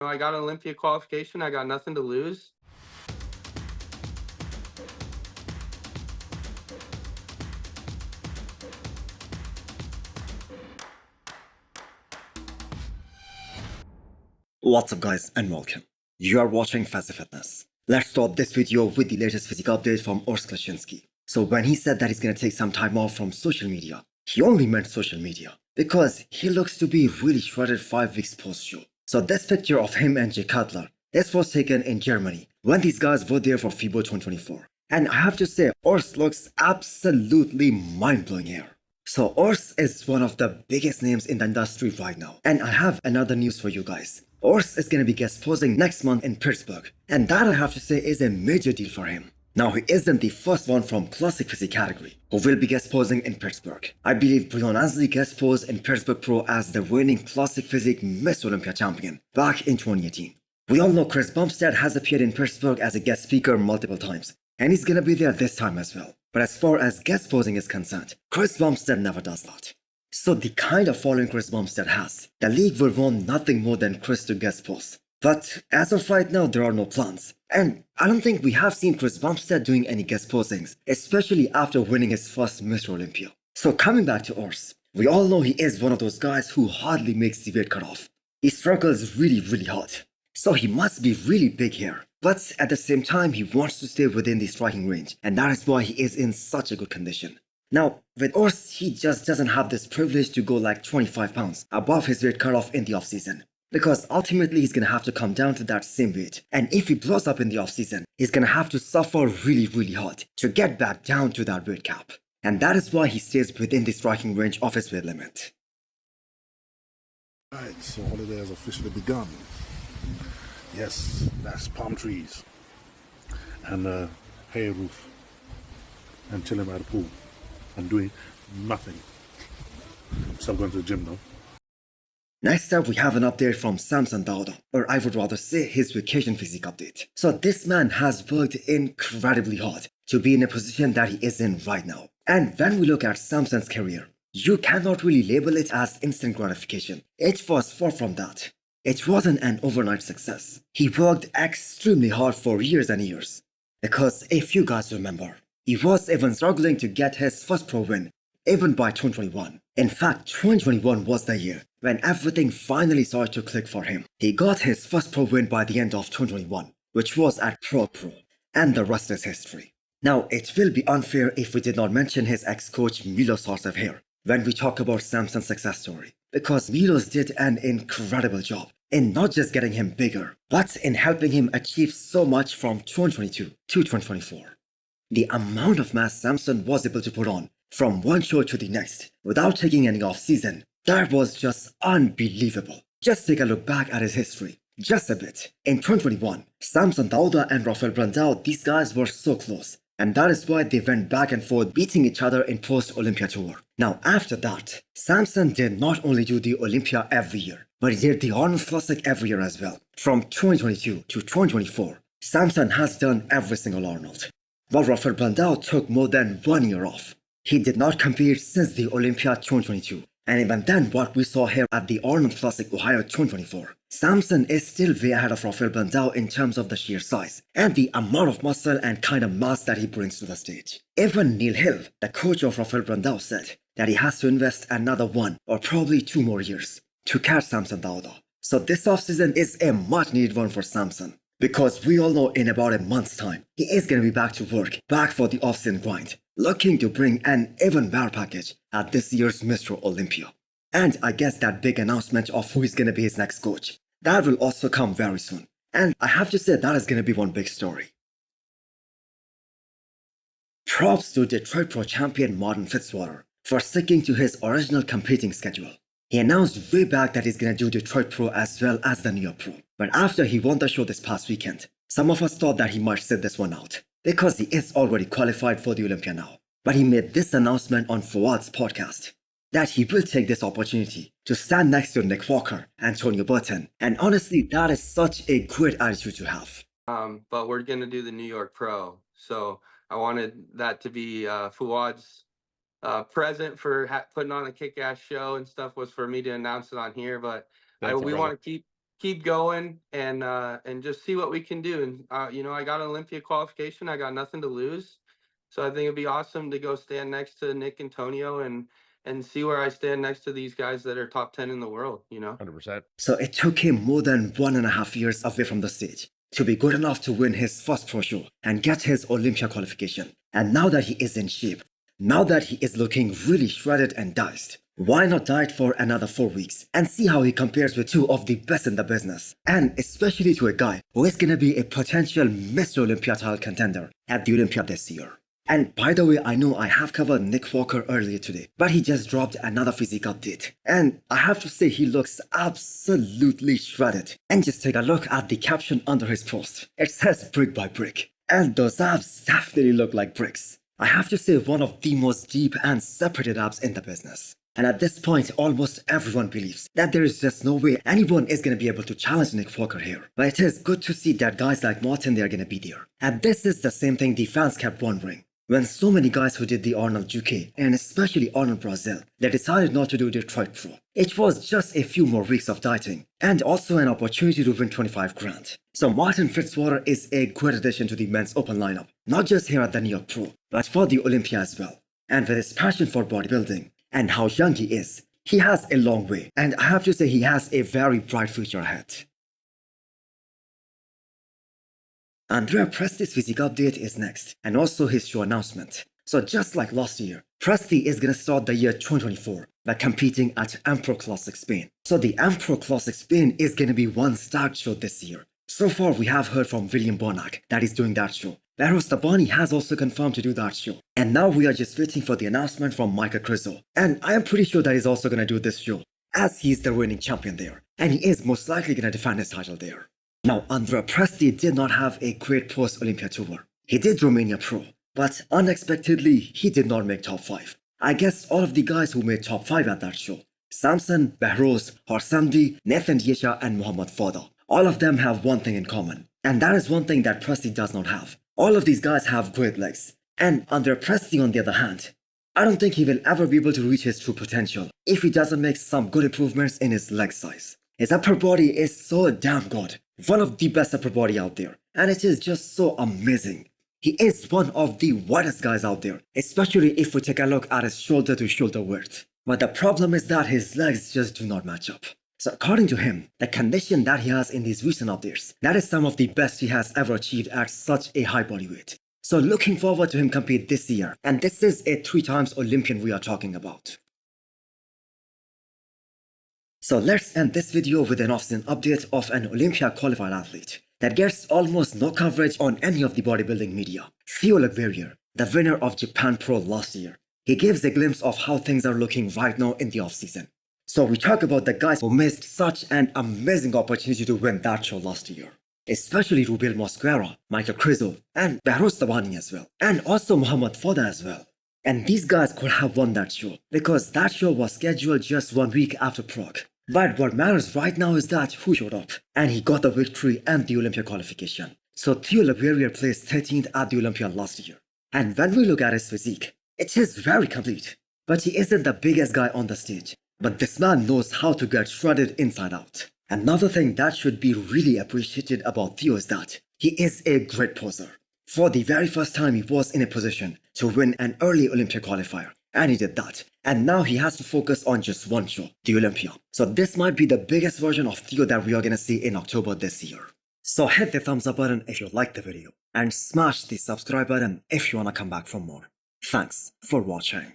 I got an Olympia qualification. I got nothing to lose. What's up guys and welcome. You are watching Fazi Fitness. Let's start this video with the latest physical update from Urs Klashinsky. So when he said that he's gonna take some time off from social media, he only meant social media because he looks to be really shredded 5 weeks post-show. So this picture of him and Jay Cutler, this was taken in Germany when these guys were there for FIBO 2024. And I have to say, Urs looks absolutely mind-blowing here. So Urs is one of the biggest names in the industry right now. And I have another news for you guys. Urs is going to be guest posing next month in Pittsburgh. And that I have to say is a major deal for him. Now he isn't the first one from classic physique category who will be guest posing in Pittsburgh. I believe Brian Ansley guest posed in Pittsburgh Pro as the winning classic physique Miss Olympia champion back in 2018. We all know Chris Bumstead has appeared in Pittsburgh as a guest speaker multiple times. And he's gonna be there this time as well. But as far as guest posing is concerned, Chris Bumstead never does that. So the kind of following Chris Bumstead has, the league will want nothing more than Chris to guest post. But as of right now, there are no plans. And I don't think we have seen Chris Bumstead doing any guest postings, especially after winning his first Mr. Olympia. So coming back to Urs, we all know he is one of those guys who hardly makes the weight cutoff. He struggles really hard. So he must be really big here. But at the same time, he wants to stay within the striking range, and that is why he is in such a good condition. Now, with Urs, he just doesn't have this privilege to go like 25 pounds above his weight cutoff in the off-season. Because ultimately, he's gonna have to come down to that same weight. And if he blows up in the off-season, he's gonna have to suffer really hard to get back down to that weight cap. And that is why he stays within the striking range of his weight limit. Alright, so holiday has officially begun. Yes, that's palm trees and a hay roof and chilling by the pool and doing nothing. So I'm going to the gym now. Next up, we have an update from Samson Dauda, or I would rather say his vacation physique update. So this man has worked incredibly hard to be in a position that he is in right now. And when we look at Samson's career, you cannot really label it as instant gratification. It was far from that. It wasn't an overnight success. He worked extremely hard for years and years. Because if you guys remember, he was even struggling to get his first pro win, even by 2021. In fact, 2021 was the year when everything finally started to click for him. He got his first pro win by the end of 2021, which was at Pro, and the rest is history. Now, it will be unfair if we did not mention his ex-coach Milos Sarcev here when we talk about Samson's success story. Because Milos did an incredible job in not just getting him bigger, but in helping him achieve so much from 2022 to 2024. The amount of mass Samson was able to put on from one show to the next without taking any off-season, that was just unbelievable. Just take a look back at his history, just a bit. In 2021, Samson Dauda and Rafael Brandao, these guys were so close. And that is why they went back and forth beating each other in post-Olympia tour. Now after that, Samson did not only do the Olympia every year, but he did the Arnold Classic every year as well. From 2022 to 2024, Samson has done every single Arnold. While Rafael Brandao took more than 1 year off. He did not compete since the Olympia 2022. And even then, what we saw here at the Arnold Classic Ohio 2024, Samson is still way ahead of Rafael Brandao in terms of the sheer size and the amount of muscle and kind of mass that he brings to the stage. Even Neil Hill, the coach of Rafael Brandao, said that he has to invest another 1 or probably 2 more years to catch Samson Dauda. So this offseason is a much needed one for Samson. Because we all know in about a month's time, he is going to be back to work, back for the off-season grind, looking to bring an even better package at this year's Mr. Olympia. And I guess that big announcement of who is going to be his next coach, that will also come very soon. And I have to say that is going to be one big story. Props to Detroit Pro champion Martin-Fitzwater for sticking to his original competing schedule. He announced way back that he's gonna do Detroit Pro as well as the New York Pro. But after he won the show this past weekend, some of us thought that he might sit this one out because he is already qualified for the Olympia now. But he made this announcement on Fawad's podcast that he will take this opportunity to stand next to Nick Walker and Antonio Burton. And honestly, that is such a great attitude to have. But we're gonna do the New York Pro. So I wanted that to be Fuad's present for putting on a kick-ass show and stuff was for me to announce it on here. But we want to keep going and just see what we can do. And you know, I got an Olympia qualification. I got nothing to lose. So I think it'd be awesome to go stand next to Nick Antonio and see where I stand next to these guys that are top 10 in the world, you know? 100%. So it took him more than 1.5 years away from the stage to be good enough to win his first pro show and get his Olympia qualification. And now that he is in shape, now that he is looking really shredded and diced, why not diet for another 4 weeks and see how he compares with two of the best in the business, and especially to a guy who is gonna be a potential Mr. Olympia title contender at the Olympia this year. And by the way, I know I have covered Nick Walker earlier today, but he just dropped another physique update. And I have to say he looks absolutely shredded. And just take a look at the caption under his post. It says brick by brick. And those abs definitely look like bricks. I have to say one of the most deep and separated abs in the business. And at this point, almost everyone believes that there is just no way anyone is going to be able to challenge Nick Walker here. But it is good to see that guys like Martin, they are going to be there. And this is the same thing the fans kept wondering. When so many guys who did the Arnold UK, and especially Arnold Brazil, they decided not to do Detroit Pro. It was just a few more weeks of dieting, and also an opportunity to win 25 grand. So Martin-Fitzwater is a great addition to the men's open lineup, not just here at the New York Pro, but for the Olympia as well. And with his passion for bodybuilding, and how young he is, he has a long way, and I have to say he has a very bright future ahead. Andrea Presti's physique update is next, and also his show announcement. So just like last year, Presti is gonna start the year 2024 by competing at Emperor Classic Spain. So the Emperor Classic Spain is gonna be one stacked show this year. So far we have heard from William Bonac that is doing that show. Barros Tabani has also confirmed to do that show. And now we are just waiting for the announcement from Michael Crizo. And I am pretty sure that he's also gonna do this show, as he's the reigning champion there. And he is most likely gonna defend his title there. Now, Andrea Presti did not have a great post-Olympia tour. He did Romania Pro, but unexpectedly, he did not make top 5. I guess all of the guys who made top 5 at that show, Samson, Behrouz, Harsamdi, Nathan Diesha, and Muhammad Fada, all of them have one thing in common. And that is one thing that Presti does not have. All of these guys have great legs. And Andrea Presti, on the other hand, I don't think he will ever be able to reach his true potential if he doesn't make some good improvements in his leg size. His upper body is so damn good. One of the best upper body out there. And it is just so amazing. He is one of the widest guys out there, especially if we take a look at his shoulder to shoulder width. But the problem is that his legs just do not match up. So according to him, the condition that he has in these recent updates, that is some of the best he has ever achieved at such a high body weight. So looking forward to him compete this year. And this is a 3-time Olympian we are talking about. So let's end this video with an off-season update of an Olympia qualified athlete that gets almost no coverage on any of the bodybuilding media. Theo Leguerrier, the winner of Japan Pro last year. He gives a glimpse of how things are looking right now in the off-season. So we talk about the guys who missed such an amazing opportunity to win that show last year. Especially Rubil Mosquera, Michael Crizo, and Barros Tabani as well. And also Muhammad Fada as well. And these guys could have won that show, because that show was scheduled just 1 week after Prague. But what matters right now is that who showed up, and he got the victory and the Olympia qualification. So Theo Leguerrier placed 13th at the Olympia last year. And when we look at his physique, it is very complete. But he isn't the biggest guy on the stage. But this man knows how to get shredded inside out. Another thing that should be really appreciated about Theo is that he is a great poser. For the very first time he was in a position to win an early Olympia qualifier. And he did that. And now he has to focus on just one show, the Olympia. So this might be the biggest version of Theo that we are gonna see in October this year. So hit the thumbs up button if you liked the video. And smash the subscribe button if you wanna come back for more. Thanks for watching.